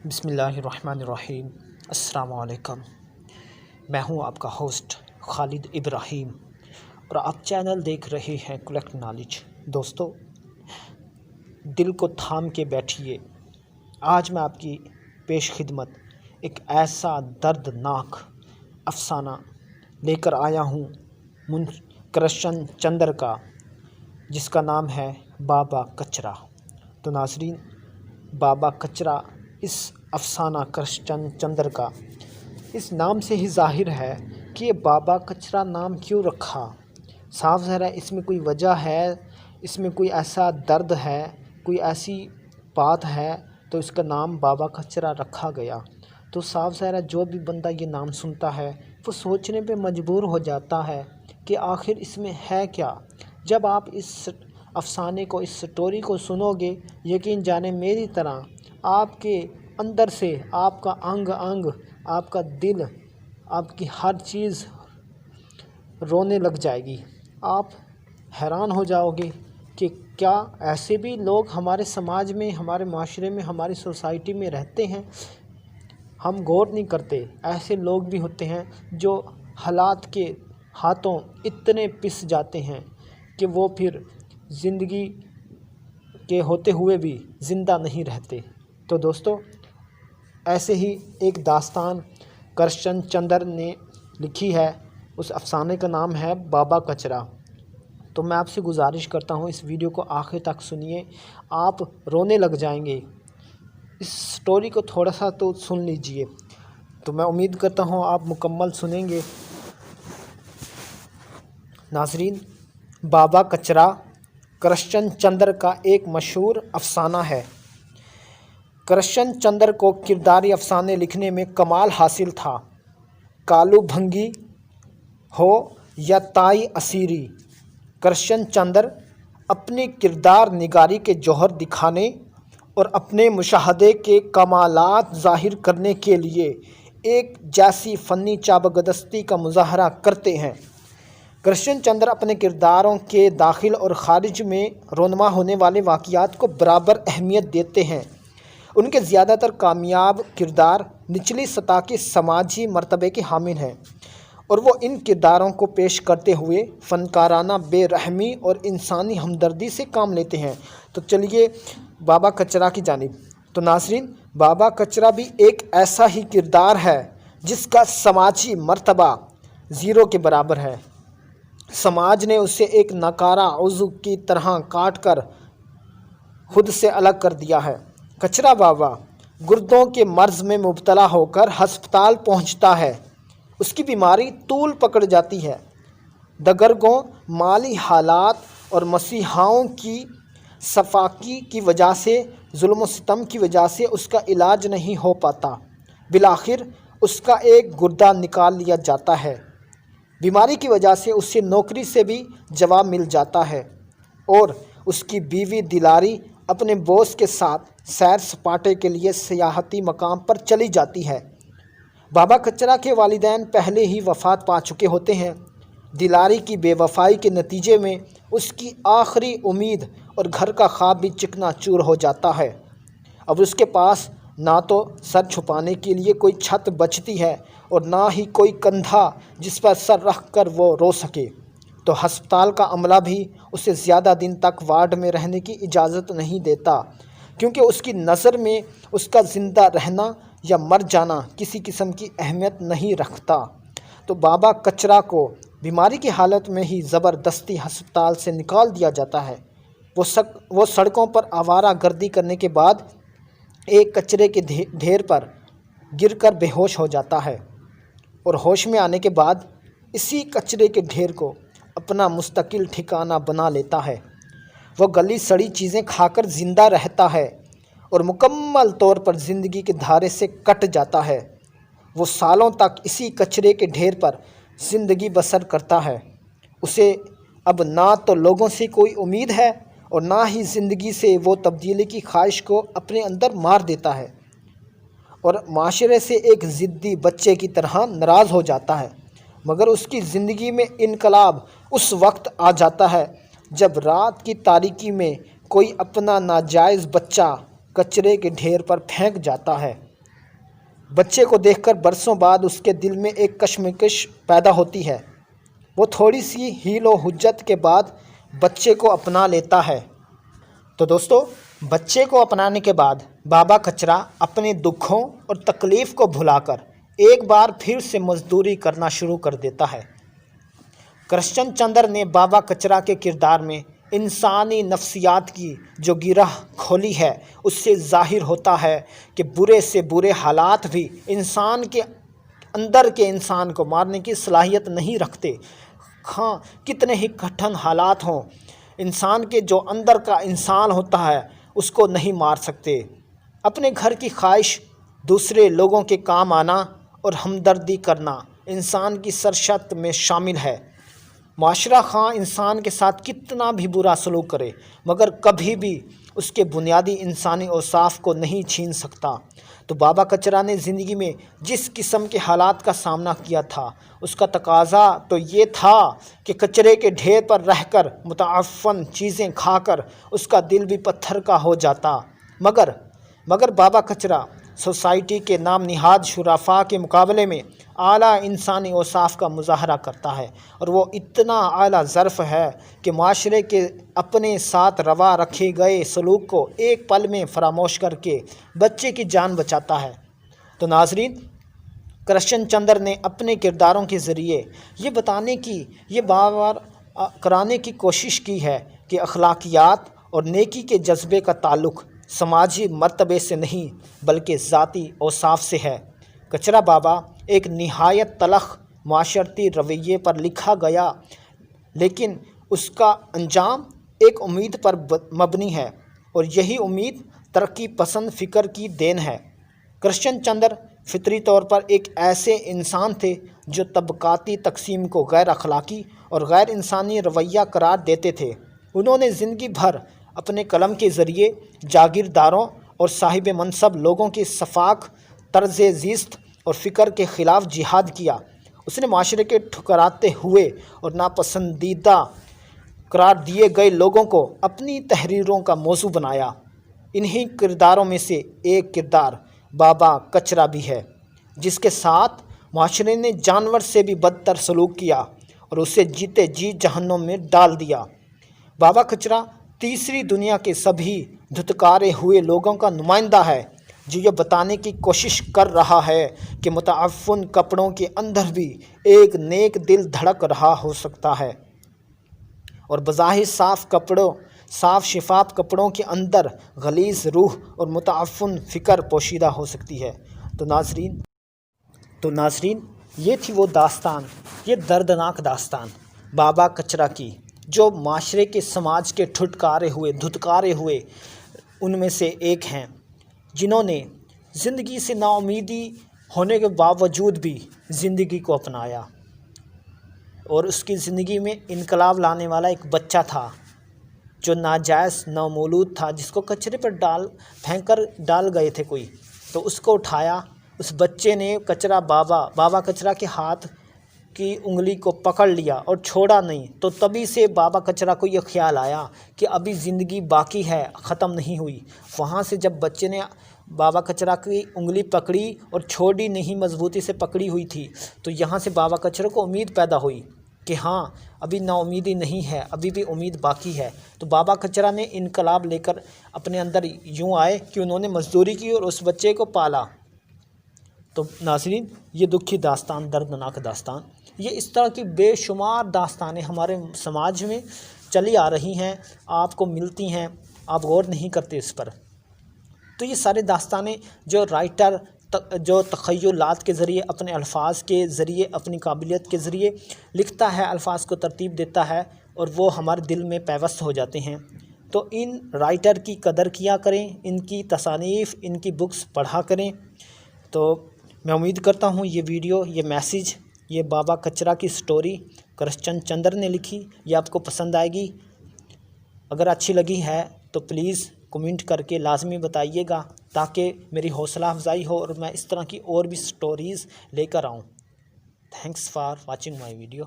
بسم اللہ الرحمن الرحیم۔ السلام علیکم۔ میں ہوں آپ کا ہوسٹ خالد ابراہیم اور آپ چینل دیکھ رہے ہیں کلیکٹ نالج۔ دوستو، دل کو تھام کے بیٹھیے۔ آج میں آپ کی پیش خدمت ایک ایسا دردناک افسانہ لے کر آیا ہوں کرشن چندر کا، جس کا نام ہے بابا کچرا۔ تو ناظرین، بابا کچرا اس افسانہ کرشن چندر کا اس نام سے ہی ظاہر ہے کہ یہ بابا کچرا نام کیوں رکھا۔ صاف ظاہر ہے اس میں کوئی وجہ ہے، اس میں کوئی ایسا درد ہے، کوئی ایسی بات ہے تو اس کا نام بابا کچرا رکھا گیا۔ تو صاف ظاہر ہے جو بھی بندہ یہ نام سنتا ہے وہ سوچنے پہ مجبور ہو جاتا ہے کہ آخر اس میں ہے کیا۔ جب آپ اس افسانے کو، اس سٹوری کو سنو گے، یقین جانیں میری طرح آپ کے اندر سے آپ کا انگ انگ، آپ کا دل، آپ کی ہر چیز رونے لگ جائے گی۔ آپ حیران ہو جاؤ گے کہ کیا ایسے بھی لوگ ہمارے سماج میں، ہمارے معاشرے میں، ہماری سوسائٹی میں رہتے ہیں۔ ہم غور نہیں کرتے، ایسے لوگ بھی ہوتے ہیں جو حالات کے ہاتھوں اتنے پس جاتے ہیں کہ وہ پھر زندگی کے ہوتے ہوئے بھی زندہ نہیں رہتے۔ تو دوستو، ایسے ہی ایک داستان کرشن چندر نے لکھی ہے، اس افسانے کا نام ہے بابا کچرا۔ تو میں آپ سے گزارش کرتا ہوں اس ویڈیو کو آخر تک سنیے، آپ رونے لگ جائیں گے۔ اس سٹوری کو تھوڑا سا تو سن لیجئے، تو میں امید کرتا ہوں آپ مکمل سنیں گے۔ ناظرین، بابا کچرا کرشن چندر کا ایک مشہور افسانہ ہے۔ کرشن چندر کو کرداری افسانے لکھنے میں کمال حاصل تھا۔ کالو بھنگی ہو یا تائی اسیری، کرشن چندر اپنی کردار نگاری کے جوہر دکھانے اور اپنے مشاہدے کے کمالات ظاہر کرنے کے لیے ایک جیسی فنی چابکدستی کا مظاہرہ کرتے ہیں۔ کرشن چندر اپنے کرداروں کے داخل اور خارج میں رونما ہونے والے واقعات کو برابر اہمیت دیتے ہیں۔ ان کے زیادہ تر کامیاب کردار نچلی سطح کے سماجی مرتبے کے حامل ہیں، اور وہ ان کرداروں کو پیش کرتے ہوئے فنکارانہ بے رحمی اور انسانی ہمدردی سے کام لیتے ہیں۔ تو چلیے بابا کچرا کی جانب۔ تو ناظرین، بابا کچرا بھی ایک ایسا ہی کردار ہے جس کا سماجی مرتبہ زیرو کے برابر ہے۔ سماج نے اسے ایک ناکارہ عضو کی طرح کاٹ کر خود سے الگ کر دیا ہے۔ کچرا بابا گردوں کے مرض میں مبتلا ہو کر ہسپتال پہنچتا ہے۔ اس کی بیماری طول پکڑ جاتی ہے۔ دگرگوں مالی حالات اور مسیحاؤں کی سفاکی کی وجہ سے، ظلم و ستم کی وجہ سے اس کا علاج نہیں ہو پاتا۔ بالآخر اس کا ایک گردہ نکال لیا جاتا ہے۔ بیماری کی وجہ سے اسے نوکری سے بھی جواب مل جاتا ہے اور اس کی بیوی دلاری اپنے باس کے ساتھ سیر سپاٹے کے لیے سیاحتی مقام پر چلی جاتی ہے۔ بابا کچرا کے والدین پہلے ہی وفات پا چکے ہوتے ہیں۔ دلاری کی بے وفائی کے نتیجے میں اس کی آخری امید اور گھر کا خواب بھی چکنا چور ہو جاتا ہے۔ اب اس کے پاس نہ تو سر چھپانے کے لیے کوئی چھت بچتی ہے اور نہ ہی کوئی کندھا جس پر سر رکھ کر وہ رو سکے۔ تو ہسپتال کا عملہ بھی اسے زیادہ دن تک وارڈ میں رہنے کی اجازت نہیں دیتا، کیونکہ اس کی نظر میں اس کا زندہ رہنا یا مر جانا کسی قسم کی اہمیت نہیں رکھتا۔ تو بابا کچرا کو بیماری کی حالت میں ہی زبردستی ہسپتال سے نکال دیا جاتا ہے۔ وہ سڑکوں پر آوارہ گردی کرنے کے بعد ایک کچرے کے ڈھیر پر گر کر بے ہوش ہو جاتا ہے، اور ہوش میں آنے کے بعد اسی کچرے کے ڈھیر کو اپنا مستقل ٹھکانہ بنا لیتا ہے۔ وہ گلی سڑی چیزیں کھا کر زندہ رہتا ہے اور مکمل طور پر زندگی کے دھارے سے کٹ جاتا ہے۔ وہ سالوں تک اسی کچرے کے ڈھیر پر زندگی بسر کرتا ہے۔ اسے اب نہ تو لوگوں سے کوئی امید ہے اور نہ ہی زندگی سے وہ تبدیلی کی خواہش کو اپنے اندر مار دیتا ہے، اور معاشرے سے ایک ضدی بچے کی طرح ناراض ہو جاتا ہے۔ مگر اس کی زندگی میں انقلاب اس وقت آ جاتا ہے جب رات کی تاریکی میں کوئی اپنا ناجائز بچہ کچرے کے ڈھیر پر پھینک جاتا ہے۔ بچے کو دیکھ کر برسوں بعد اس کے دل میں ایک کشمکش پیدا ہوتی ہے۔ وہ تھوڑی سی حیل و حجت کے بعد بچے کو اپنا لیتا ہے۔ تو دوستو، بچے کو اپنانے کے بعد بابا کچرا اپنے دکھوں اور تکلیف کو بھلا کر ایک بار پھر سے مزدوری کرنا شروع کر دیتا ہے۔ کرشن چندر نے بابا کچرا کے کردار میں انسانی نفسیات کی جو گرہ کھولی ہے، اس سے ظاہر ہوتا ہے کہ برے سے برے حالات بھی انسان کے اندر کے انسان کو مارنے کی صلاحیت نہیں رکھتے۔ ہاں، کتنے ہی کٹھن حالات ہوں، انسان کے جو اندر کا انسان ہوتا ہے اس کو نہیں مار سکتے۔ اپنے گھر کی خواہش، دوسرے لوگوں کے کام آنا اور ہمدردی کرنا انسان کی سرشت میں شامل ہے۔ معاشرہ خواہ انسان کے ساتھ کتنا بھی برا سلوک کرے مگر کبھی بھی اس کے بنیادی انسانی اوصاف کو نہیں چھین سکتا۔ تو بابا کچرا نے زندگی میں جس قسم کے حالات کا سامنا کیا تھا، اس کا تقاضا تو یہ تھا کہ کچرے کے ڈھیر پر رہ کر متعفن چیزیں کھا کر اس کا دل بھی پتھر کا ہو جاتا، مگر بابا کچرا سوسائٹی کے نام نہاد شرفاء کے مقابلے میں اعلیٰ انسانی اوصاف کا مظاہرہ کرتا ہے، اور وہ اتنا اعلیٰ ظرف ہے کہ معاشرے کے اپنے ساتھ روا رکھے گئے سلوک کو ایک پل میں فراموش کر کے بچے کی جان بچاتا ہے۔ تو ناظرین، کرشن چندر نے اپنے کرداروں کے ذریعے یہ بار بار کرانے کی کوشش کی ہے کہ اخلاقیات اور نیکی کے جذبے کا تعلق سماجی مرتبے سے نہیں بلکہ ذاتی اوصاف سے ہے۔ کچرا بابا ایک نہایت تلخ معاشرتی رویے پر لکھا گیا، لیکن اس کا انجام ایک امید پر مبنی ہے، اور یہی امید ترقی پسند فکر کی دین ہے۔ کرشن چندر فطری طور پر ایک ایسے انسان تھے جو طبقاتی تقسیم کو غیر اخلاقی اور غیر انسانی رویہ قرار دیتے تھے۔ انہوں نے زندگی بھر اپنے قلم کے ذریعے جاگیرداروں اور صاحب منصب لوگوں کی شفاق طرز زیست اور فکر کے خلاف جہاد کیا۔ اس نے معاشرے کے ٹھکراتے ہوئے اور ناپسندیدہ قرار دیے گئے لوگوں کو اپنی تحریروں کا موضوع بنایا۔ انہی کرداروں میں سے ایک کردار بابا کچرا بھی ہے، جس کے ساتھ معاشرے نے جانور سے بھی بدتر سلوک کیا اور اسے جیتے جی جہنم میں ڈال دیا۔ بابا کچرا تیسری دنیا کے سبھی دھتکارے ہوئے لوگوں کا نمائندہ ہے، جو یہ بتانے کی کوشش کر رہا ہے کہ متعفن کپڑوں کے اندر بھی ایک نیک دل دھڑک رہا ہو سکتا ہے، اور بظاہر صاف شفاف کپڑوں کے اندر غلیظ روح اور متعفن فکر پوشیدہ ہو سکتی ہے۔ تو ناظرین، یہ تھی وہ داستان، یہ دردناک داستان بابا کچرا کی، جو معاشرے کے سماج کے دھتکارے ہوئے ان میں سے ایک ہیں، جنہوں نے زندگی سے نا امیدی ہونے کے باوجود بھی زندگی کو اپنایا، اور اس کی زندگی میں انقلاب لانے والا ایک بچہ تھا جو ناجائز نومولود تھا، جس کو کچرے پر پھینک کر ڈال گئے تھے کوئی، تو اس کو اٹھایا۔ اس بچے نے بابا کچرا کے ہاتھ کی انگلی کو پکڑ لیا اور چھوڑا نہیں۔ تو تبھی سے بابا کچرا کو یہ خیال آیا کہ ابھی زندگی باقی ہے، ختم نہیں ہوئی۔ وہاں سے جب بچے نے بابا کچرا کی انگلی پکڑی اور چھوڑی نہیں، مضبوطی سے پکڑی ہوئی تھی، تو یہاں سے بابا کچرا کو امید پیدا ہوئی کہ ہاں، ابھی نا امیدی نہیں ہے، ابھی بھی امید باقی ہے۔ تو بابا کچرا نے انقلاب لے کر اپنے اندر یوں آئے کہ انہوں نے مزدوری کی اور اس بچے کو پالا۔ تو ناظرین، یہ دکھی داستان، دردناک داستان، یہ اس طرح کی بے شمار داستانیں ہمارے سماج میں چلی آ رہی ہیں، آپ کو ملتی ہیں، آپ غور نہیں کرتے اس پر۔ تو یہ سارے داستانیں جو رائٹر جو تخیلات کے ذریعے، اپنے الفاظ کے ذریعے، اپنی قابلیت کے ذریعے لکھتا ہے، الفاظ کو ترتیب دیتا ہے، اور وہ ہمارے دل میں پیوست ہو جاتے ہیں۔ تو ان رائٹر کی قدر کیا کریں، ان کی تصانیف، ان کی بکس پڑھا کریں۔ تو میں امید کرتا ہوں یہ ویڈیو، یہ میسیج، یہ بابا کچرا کی سٹوری کرشن چندر نے لکھی، یہ آپ کو پسند آئے گی۔ اگر اچھی لگی ہے تو پلیز کمنٹ کر کے لازمی بتائیے گا، تاکہ میری حوصلہ افزائی ہو اور میں اس طرح کی اور بھی سٹوریز لے کر آؤں۔ Thanks for watching my video.